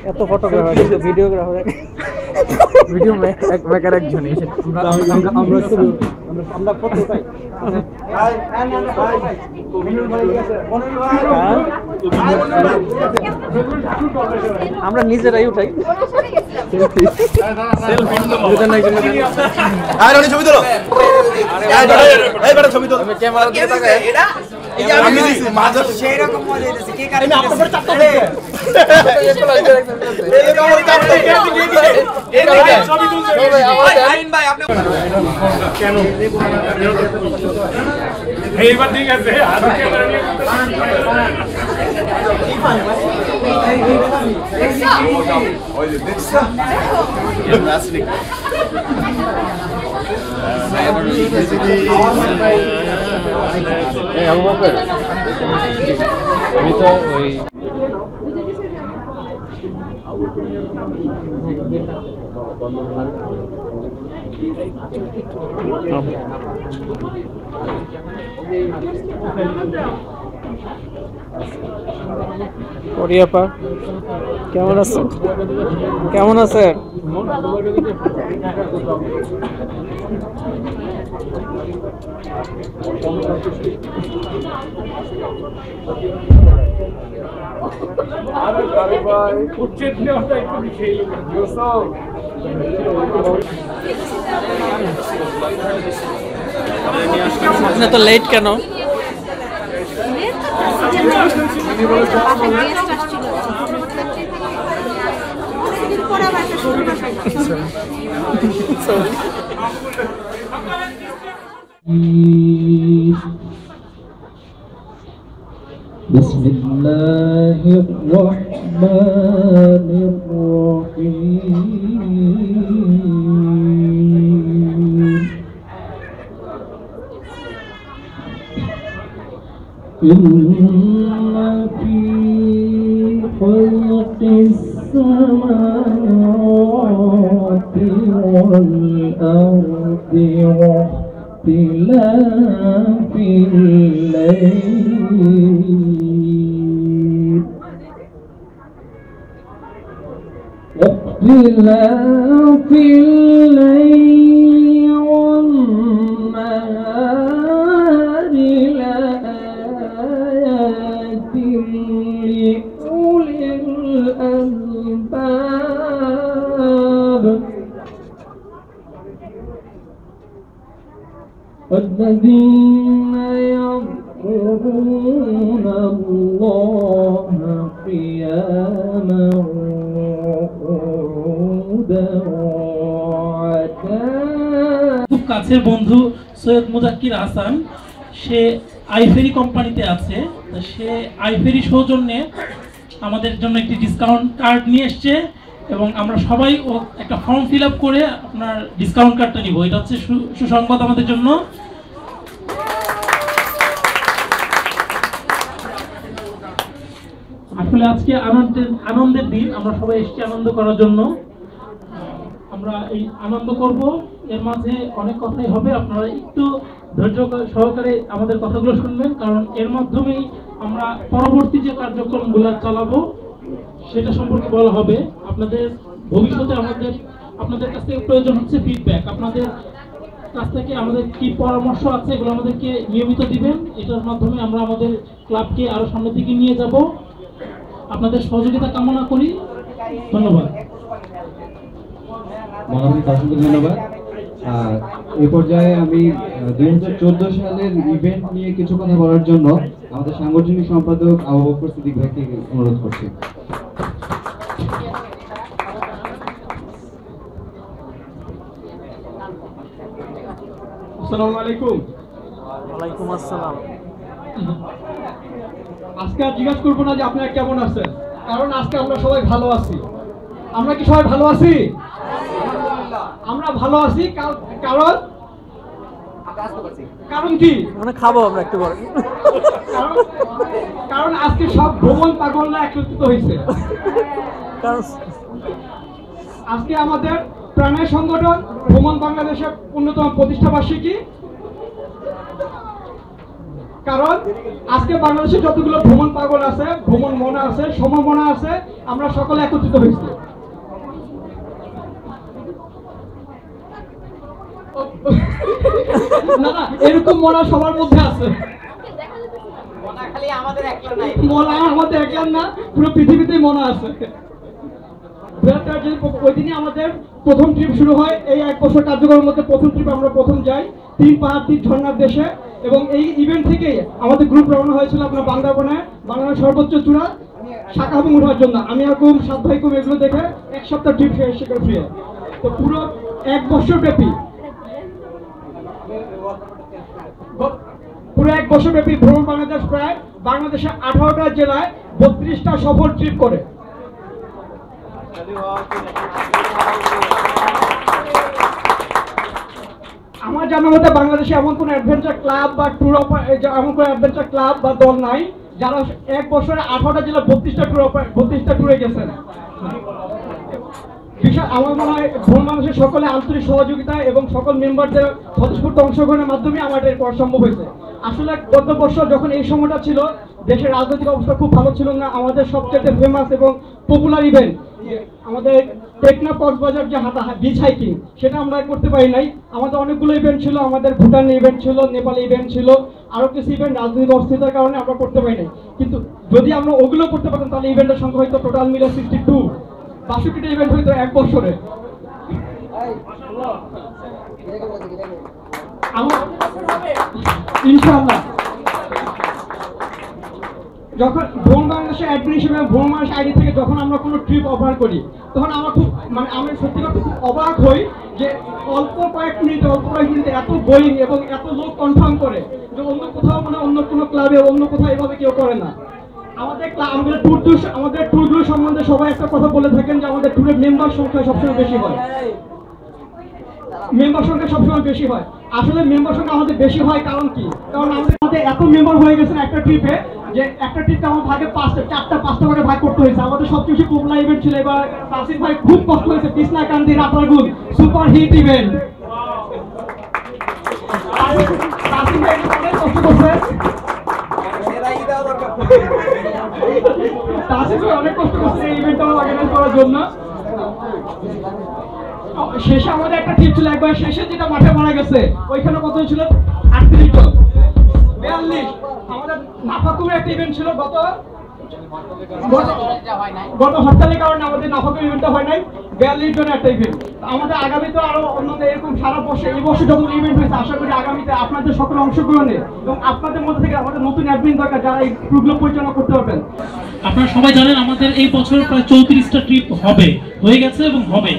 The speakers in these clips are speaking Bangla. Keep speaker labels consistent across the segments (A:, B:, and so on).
A: এত ফটোগ্রাফার ভিডিওগ্রাফার ভিডিও মেকার একজন আমরা ফটো উঠাই আমরা নিজেরাই উঠাই
B: ছবি তোলো ছবি তোলো ক্যামেরা দিকে তাকায় আমি দিছি মাঝে সেই রকম মজা হইছে কে কারে আমি আপনার চাপটা দেখে এই আমার চাপটা এই দিকে ছবি তুলছে আইন ভাই আপনি কেন এইবার ঠিক আছে আর ক্যামেরা নিয়ে ওই যে দেখছা নাসরিক এই আবু বকর আমি তো ওই
A: ওরিয়াপা কেমন আছেন কেমন আছেন আপনি তো লেট কেন
C: بسم الله الرحمن الرحيم إن في خلق السماوات والأرض واختلاف الليل والنهار لآيات الذين يذكرون الله قياما وقعودا
D: খুব কাছের বন্ধু সৈয়দ মুজাক্কির হাসান, সে আইফেরি কোম্পানিতে আছে। সে আইফেরি সৌজন্যে আমাদের জন্য একটি ডিসকাউন্ট কার্ড নিয়ে এসছে এবং আমরা সবাই ও একটা ফর্ম ফিল আপ করে আপনার ডিসকাউন্ট কার্ডটা নিব। এটা হচ্ছে সুসংবাদ আমাদের জন্য। আসলে আজকে আনন্দের দিন, আমরা সবাই এসেছি আনন্দ করার জন্য। আমরা এই আনন্দ করব, এর মাঝে অনেক কথাই হবে, আপনারা একটু ধৈর্য সহকারে আমাদের কথাগুলো শুনবেন, কারণ এর মাধ্যমেই আমরা পরবর্তী যে কার্যক্রমগুলো চালাবো সেটা সম্পর্কে বলা হবে। আপনাদের ভবিষ্যতে আপনাদের কাছ থেকে প্রয়োজন হচ্ছে ফিডব্যাক। আপনাদের কাছ থেকে আমাদের কি পরামর্শ আছে এগুলো আমাদেরকে নিয়মিত দিবেন। এটার মাধ্যমে আমরা আমাদের ক্লাবকে আরো সামনের দিকে নিয়ে যাব। আপনাদের সহযোগিতা কামনা করি। ধন্যবাদ।
E: মহানবীকে অসংখ্য ধন্যবাদ। এই পর্যায়ে আমি 2014 সালের ইভেন্ট নিয়ে কিছু কথা বলার জন্য আমাদের সাংগঠনিক সম্পাদক আবু বকর সিদ্দিক ভাইকে অনুরোধ করছি।
F: আসসালামু আলাইকুম।
A: ওয়ালাইকুম আসসালাম।
F: আজকে আর জিজ্ঞাসা করবো না যে আপনারা কেমন আছেন, কারণ আজকে আমরা সবাই ভালো আছি। আমরা কি সবাই ভালো আছি? আমরা ভালো আছি কারণ কি?
A: মানে খাবো আমরা একটু পরে।
F: কারণ আজকে সব ভ্রমণ পাগলরা একত্রিত হয়েছে।
A: কারণ
F: আজকে আমাদের প্রাণের সংগঠন ভ্রমণ বাংলাদেশের অন্যতম প্রতিষ্ঠা বার্ষিকী। কারণ আজকে বাংলাদেশে যতগুলো ভ্রমণ পাগল আছে, ভ্রমণ মনা আছে, সমমনা আছে, আমরা সকলে একত্রিত হয়েছি। না না, এরকম মনা সবার মধ্যে আছে। মনা আমাদের একলা না, পুরো পৃথিবীতে মনা আছে। ওই দিনই আমাদের প্রথম ট্রিপ শুরু হয়। এই 1 বছর কার্যক্রমের মধ্যে প্রথম ট্রিপ আমরা প্রথম যাই 3 পাহাড় 3 ঝর্ণার দেশে। এবং এই ইভেন্ট থেকে আমাদের গ্রুপ রওনা হয়েছিল আপনার বাংলার সর্বোচ্চ চূড়া শাখাবুং উঠার জন্য। আমি এরকম 7 ভাই কম এগুলো দেখে 1 সপ্তাহ ট্রিপ শেষ করে ফিরে। তো পুরো 1 বছর ব্যাপী ভ্রমণ বাংলাদেশ প্রায় বাংলাদেশের 18টা জেলায় 32টা সফল ট্রিপ করে। আমার জানার মতে বাংলাদেশে এমন কোন অ্যাডভেঞ্চার ক্লাব বা দল নাই যারা 1 বছরে 18টা জেলা 32টা ট্যুরে গেছেন। আমার মনে হয় মানুষের সকলে আন্তরিক সহযোগিতা এবং সকল মেম্বারদের স্বতঃস্ফূর্ত অংশগ্রহণের মাধ্যমে আমাদের করা সম্ভব হয়েছে। আসলে গত বছর যখন এই সময়টা ছিল, দেশের রাজনৈতিক অবস্থা খুব ভালো ছিল না। আমাদের সবচেয়ে ফেমাস এবং পপুলার ইভেন্ট আমাদের টেকনা কক্সবাজার যে বিচ হাইকিং, সেটা আমরা করতে পারি নাই। আমাদের অনেকগুলো ইভেন্ট ছিল, আমাদের ভুটান ইভেন্ট ছিল, নেপাল ইভেন্ট ছিল, আরো কিছু ইভেন্ট রাজনৈতিক অস্থিরতার কারণে আমরা করতে পারি নাই। কিন্তু যদি আমরা ওগুলো করতে পারতাম তাহলে ইভেন্টের সংখ্যা হয়তো টোটাল মিলে 62টা ইভেন্ট হইতো 1 বছরে। ইনশাআল্লাহ যখন ভ্রমণ বাংলাদেশের অ্যাডমিন হিসেবে ভ্রমণ বাংলাদেশ আইডি থেকে যখন আমরা কোনো ট্রিপ অফার করি, তখন আমরা খুব আমি সত্যি কথা খুব অবাক হই যে অল্প কয়েক মিনিটে এত বোয়িং এবং এত লোক কনফার্ম করে যে অন্য কোথাও অন্য কোনো ক্লাবে অন্য কোথাও এভাবে কেউ করে না। আমাদের ট্যুরগুলো সম্বন্ধে সবাই একটা কথা বলে থাকেন যে আমাদের ট্যুরের মেম্বার সংখ্যা সবসময় বেশি হয়। আসলে মেম্বার সংখ্যা আমাদের বেশি হয় কারণ কি? কারণ আমাদের এত মেম্বার হয়ে গেছেন একটা ট্রিপে যে একটা ট্রিপে আমার ভাগে 5টা করে ভাগ করতে হয়েছে। আমাদের সবচেয়ে বেশি পপুলার ইভেন্ট ছিল। এবার তাসিফ ভাই খুব কষ্ট হয়েছে। Krishnakanti Ratargul super hit event. Tasif ভাই অনেক কষ্ট করছে। অনেক কষ্ট করছে এই ইভেন্টটা অর্গানাইজ করার জন্য। শেষে আমাদের একটা ট্রিপ ছিল, একবার শেষে যেটা মাঠে মারা গেছে ওইখানে কত ছিল 38 জন 42। আমাদের নাফাকুমের একটা ইভেন্ট ছিল গত গত হরতালের কারণে আমাদের নাফাকুম ইভেন্টটা হয় নাই, 42 জনের একটা ইভেন্ট। আমাদের আগামীতে আরো অন্যান্য এরকম সারা বছর এই বছর যত ইভেন্ট হয়েছে, আশা করি আগামীতে আপনাদের সকল অংশগ্রহণে এবং আপনাদের মধ্যে থেকে আমাদের নতুন অ্যাডমিন দরকার যারা এই ট্যুরগুলো পরিচালনা করতে পারবেন।
D: আপনারা সবাই জানেন আমাদের এই বছর প্রায় 34টা ট্রিপ হবে, হয়ে গেছে এবং হবে।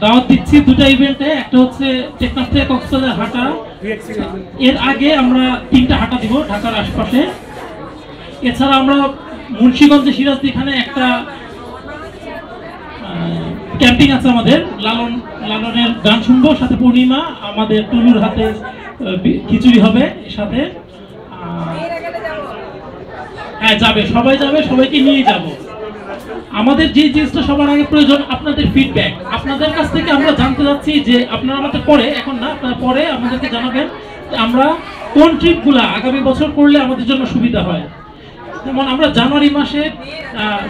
D: দাওয়াত দিচ্ছি দুটো ইভেন্টে, একটা হচ্ছে টেকনাফ থেকে কক্সবাজার হাঁটা, এর আগে আমরা 3টা হাঁটা দিব ঢাকার আশপাশে। এছাড়া আমরা মুন্সিগঞ্জে সিরাজদি এখানে একটা ক্যাম্পিং আছে আমাদের, লালনের গান শুনবো, সাথে পূর্ণিমা আমাদের টুলুর হাতে খিচুড়ি হবে সাথে। হ্যাঁ যাবে, সবাই যাবে, সবাইকে নিয়ে যাব। আমাদের যে জিনিসটা সবার আগে প্রয়োজন আপনাদের ফিডব্যাক। আপনাদের কাছ থেকে আমরা জানতে যাচ্ছি যে আপনারা আমাদের পরে, এখন না আপনারা পরে আমাদেরকে জানাবেন আমরা কোন ট্রিপগুলা আগামী বছর করলে আমাদের জন্য সুবিধা হয়। যেমন আমরা জানুয়ারি মাসে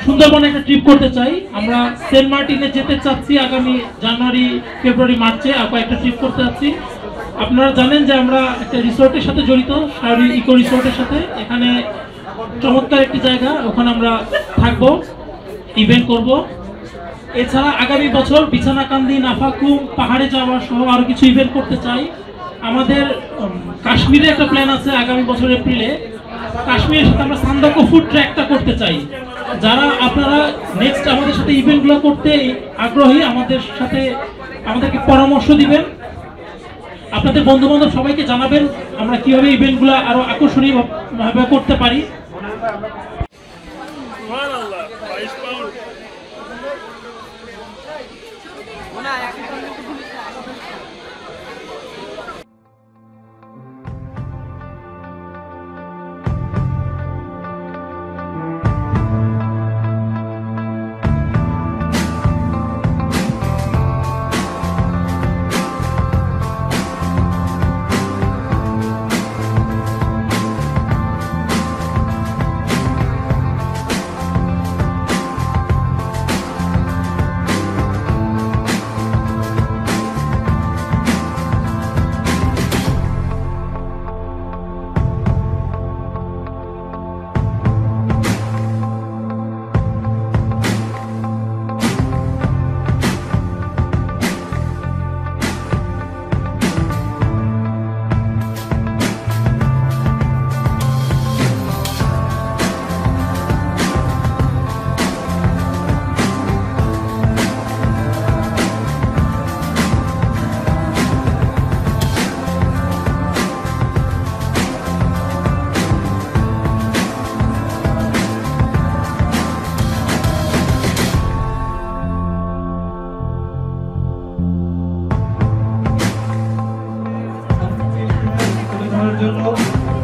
D: সুন্দরবনে একটা ট্রিপ করতে চাই, আমরা সেন্ট মার্টিনে যেতে চাচ্ছি আগামী জানুয়ারি ফেব্রুয়ারি মার্চে, আর কয়েকটা ট্রিপ করতে যাচ্ছি। আপনারা জানেন যে আমরা একটা রিসোর্টের সাথে জড়িত, শাহরি ইকো রিসোর্টের সাথে। এখানে চমৎকার একটি জায়গা, ওখানে আমরা থাকবো, ইভেন্ট করব। এছাড়া আগামী বছর বিছানাকান্দি, নাফাকুম, পাহাড়ে যাওয়া সহ আরো কিছু ইভেন্ট করতে চাই। আমাদের কাশ্মীরে একটা প্ল্যান আছে আগামী বছর এপ্রিলে, কাশ্মীরের সাথে আমরা সান্দাকো ফুড ট্র্যাকটা করতে চাই। যারা আপনারা নেক্সট আমাদের সাথে ইভেন্টগুলো করতে আগ্রহী, আমাদেরকে পরামর্শ দিবেন, আপনাদের বন্ধু বান্ধব সবাইকে জানাবেন আমরা কিভাবে ইভেন্টগুলো আরো আকর্ষণীয় ভাবে করতে পারি।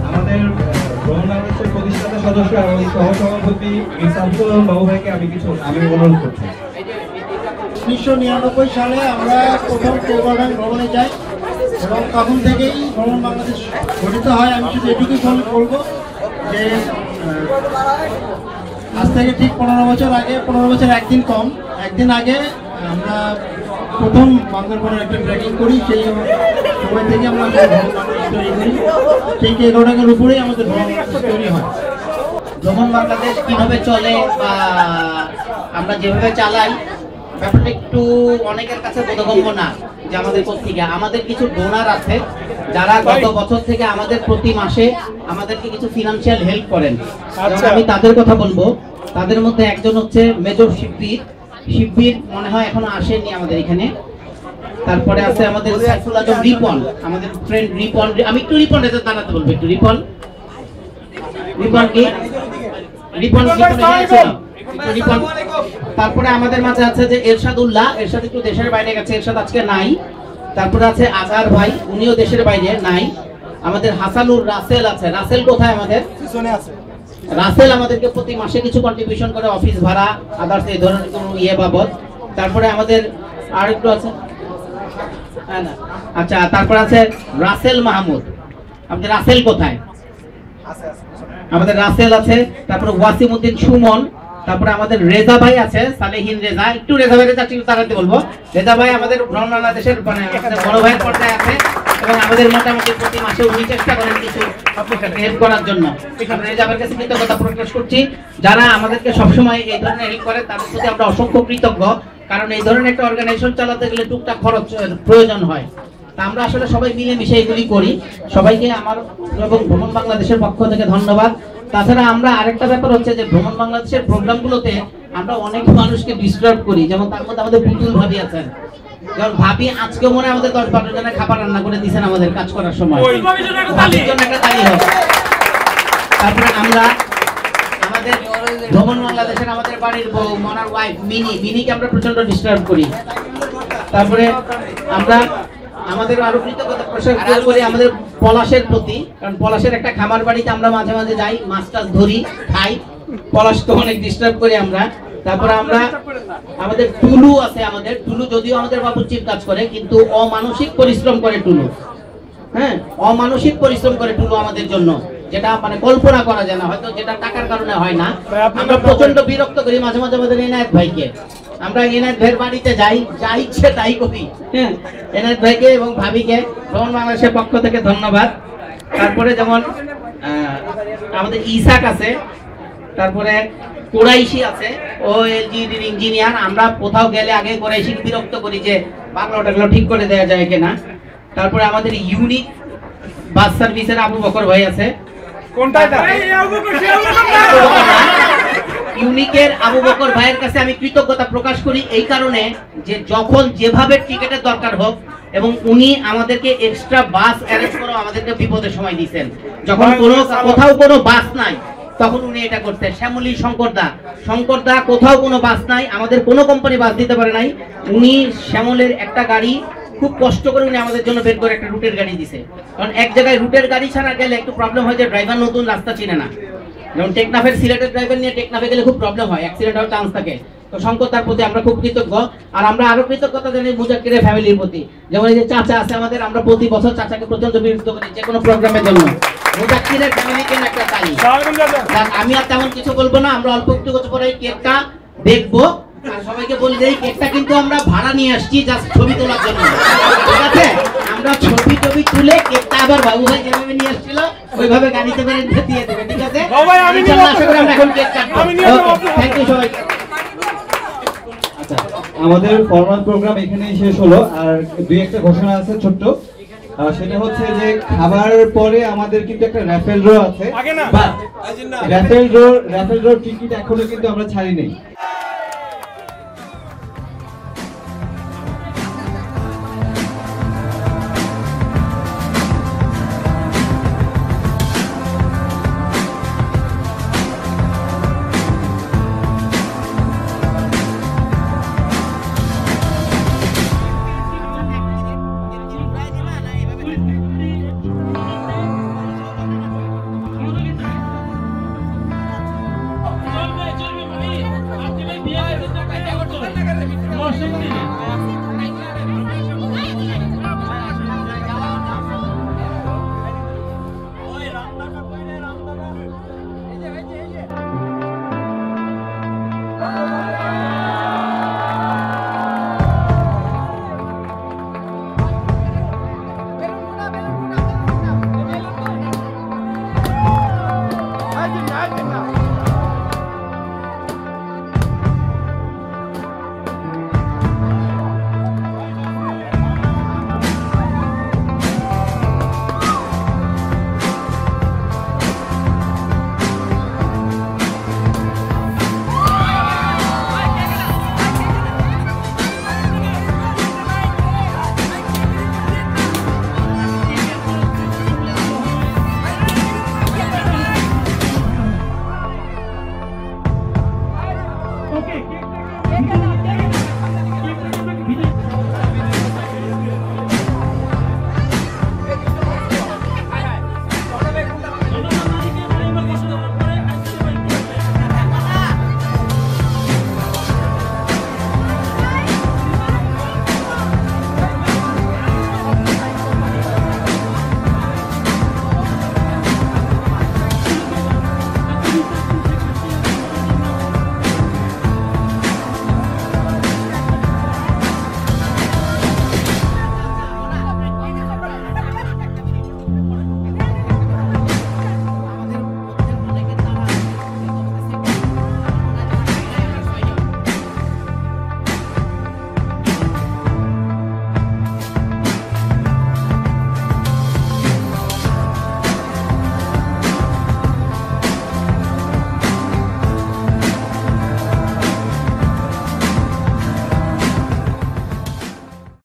E: আমাদের বাংলাদেশের প্রতিষ্ঠাতা সদস্য এবং সহসভাপতি বাবু ভাইকে আমি অনুরোধ করছি।
G: 1999 সালে আমরা প্রথম কোভাগান ভ্রমণে যাই এবং তখন থেকেই ভ্রমণ বাংলাদেশ গঠিত হয়। আমি শুধু এটুকুই বলবো যে আজ থেকে ঠিক 15 বছর আগে, 15 বছর একদিন আগে আমরা প্রথম বান্দরবনের একটা ট্রেকিং করি। সেই সময় থেকে আমরা ভ্রমণ বাংলাদেশ তৈরি করি, সেই ঘটনার উপরেই আমাদের ভ্রমণ বাংলাদেশ তৈরি হয়।
B: ভ্রমণ বাংলাদেশ কিভাবে চলে বা আমরা যেভাবে চালাই, ব্যাপারটা একটু অনেকের কাছে বোধগম্য না যে আমাদের পত্রিকা, আমাদের কিছু ডোনার আছে যারা গত বছর থেকে আমাদের প্রতি মাসে আমাদেরকে কিছু ফিনান্সিয়াল হেল্প করেন। আমি তাদের কথা বলবো। তাদের মধ্যে একজন হচ্ছে মেজর শিববীর, মনে হয় এখনো আসেনি আমাদের এখানে। তারপরে আছে আমাদের সাইফুল আজম রিপন, আমাদের ফ্রেন্ড রিপন। আমি একটু রিপন রেজাল্ট জানাতে বলবো, একটু রিপন তারপরে আমাদের মাঝে আছে যে এরশাদুল্লাহ, এরশাদ একটু দেশের বাইরে গেছে, এরশাদ আজকে নাই। তারপরে আছে আজহার ভাই, উনিও দেশের বাইরে নাই। আমাদের হাসানুর রাসেল আছে, রাসেল কোথায় আমাদের? রাসেল আমাদেরকে প্রতি মাসে কিছু কন্ট্রিবিউশন করে, অফিস ভাড়া, আদার্স এই ধরনের কোনো বাবদ। তারপরে আমাদের আর একটু আছে, হ্যাঁ না, আচ্ছা, তারপর আছে রাসেল মাহমুদ। আমাদের রাসেল কোথায়? আমাদের রাসেল আছে। তারপরে ওয়াসিম উদ্দিন সুমন। তারপরে আমাদের রেজা ভাই আছে, সালেহীন রেজা। একটু রেজা ভাই একটু তাড়াতাড়ি বলবো। রেজা ভাই আমাদের ভ্রমণ বাংলাদেশের মানে বড় ভাইয়ের পর্যায়ে আছে।
H: এবং আমাদের মোটামুটি প্রতি মাসে উনি চেষ্টা করেন কিছু হেল্প করার জন্য। আমরা রেজাবের কাছে কৃতজ্ঞতা প্রকাশ করছি। যারা আমাদেরকে সবসময় এই ধরনের হেল্প করে তাদের প্রতি আমরা অসংখ্য কৃতজ্ঞ, কারণ এই ধরনের একটা অর্গানাইজেশন চালাতে গেলে টুকটাক খরচ প্রয়োজন হয়। তা আমরা আসলে সবাই মিলেমিশে এগুলি করি। সবাইকে আমার এবং ভ্রমণ বাংলাদেশের পক্ষ থেকে ধন্যবাদ। তাছাড়া আমরা আরেকটা ব্যাপার হচ্ছে যে ভ্রমণ বাংলাদেশের প্রোগ্রামগুলোতে আমরা অনেক মানুষকে ডিস্টার্ব করি, যেমন তার মধ্যে আমাদের পুতুল ভাবি আছেন। যেমন ভাবি আজকে মনে হয় আমাদের 10-12 জনের খাবার রান্না করে দিয়েছেন আমাদের কাজ করার সময়। ভাবির জন্য একটা তালি হোক। তারপরে আমরা আমাদের ভ্রমণ বাংলাদেশের আমাদের বাড়ির বউ মনার ওয়াইফ মিনিকে আমরা প্রচন্ড ডিস্টার্ব করি। তারপরে আমরা আমাদের আরো কৃতজ্ঞতা প্রকাশ করি আমাদের পলাশের প্রতি, কারণ পলাশের একটা খামার বাড়িতে আমরা মাঝে মাঝে যাই, মাছ টাছ ধরি, খাই। পলাশকে অনেক ডিস্টার্ব করি আমরা। তারপরে আমরা আমাদের টুলু আছে, আমাদের টুলু যদিও আমাদের বাবুর্চির কাজ করে কিন্তু অমানসিক পরিশ্রম করে টুলু। হ্যাঁ, অমানসিক পরিশ্রম করে টুলু আমাদের জন্য, যেটা মানে কল্পনা করা যায় না, হয়তো যেটা টাকার কারণে হয় না। আমরা প্রচন্ড বিরক্ত করি মাঝে মাঝে আমাদের এনায়েত ভাইকে। আমরা এনায়েত ভাইয়ের বাড়িতে যাই, যা ইচ্ছে তাই করি। হ্যাঁ, এনায়েত ভাইকে এবং ভাবিকে ভ্রমণ বাংলাদেশের পক্ষ থেকে ধন্যবাদ। তারপরে যেমন আমাদের ইসাক আছে, তারপরে কোরাইশি আছে, ও এলজিডির ইঞ্জিনিয়ার। আমরা কোথাও গেলে আগে কোরাইশি বিরক্ত করি যে পাগলাটাগুলো ঠিক করে দেওয়া যায় কিনা। তারপরে আমাদের ইউনিক বাস সার্ভিসের আবু বকর ভাই আছে। কোনটা এটা? ইউনিকের আবু বকর ভাইয়ের কাছে আমি কৃতজ্ঞতা প্রকাশ করি এই কারণে যে যখন যেভাবে টিকেটের দরকার হোক এবং উনি আমাদেরকে এক্সট্রা বাস অ্যারেঞ্জ করে আমাদেরকে বিপদের সময় দিয়েছেন। যখন কোথাও কোনো বাস নাই তখন উনি এটা করতেন। শ্যামলী শঙ্করদা কোথাও কোনো বাস নাই, আমাদের কোনো কোম্পানি বাস দিতে পারে নাই, উনি শ্যামলের একটা গাড়ি খুব কষ্ট করে উনি আমাদের জন্য বের করে একটা রুটের গাড়ি দিছে। কারণ এক জায়গায় রুটের গাড়ি ছাড়া গেলে একটু প্রবলেম হয় যে ড্রাইভার নতুন রাস্তা চিনে না। যেমন টেকনাফের সিলেটের ড্রাইভার নিয়ে টেকনাফে গেলে খুব প্রবলেম হয়, অ্যাক্সিডেন্ট হওয়ার চান্স থাকে। তো শঙ্করদার প্রতি আমরা খুব কৃতজ্ঞ। আর আমরা আরো কৃতজ্ঞতা জানাই মুজাক্কিরের ফ্যামিলির প্রতি। যেমন এই যে চাচা আছে আমাদের, আমরা প্রতি বছর চাচাকে প্রচন্ড বিরক্ত করি যে কোনো প্রোগ্রামের জন্য। মুজাক্কিরের ফ্যামিলিকে একটা তালি। আমি আর তেমন কিছু বলবো না, আমরা অল্প একটু করে কেকটা দেখবো। আর সবাইকে বলি যে এই কেকটা কিন্তু আমরা ভাড়া নিয়ে আসছি জাস্ট ছবি তোলার জন্য, ঠিক আছে? আমরা ছবি তুলে কেকটা আবার বাবু ভাই যেভাবে নিয়ে আসছিল ওইভাবে গাড়িতে করে দিয়ে দেবে, ঠিক আছে? আশা করি আমরা এখন কেক কাটবো। থ্যাংক ইউ সবাই।
E: আচ্ছা, আমাদের ফরমাল প্রোগ্রাম এখানেই শেষ হলো। আর দুই একটা ঘোষণা আছে ছোট্ট, সেটা হচ্ছে যে খাবার পরে আমাদের কিন্তু একটা র্যাফেল ড্র আছে। র্যাফেল ড্র টিকিট এখনো কিন্তু আমরা ছাড়ি নেই।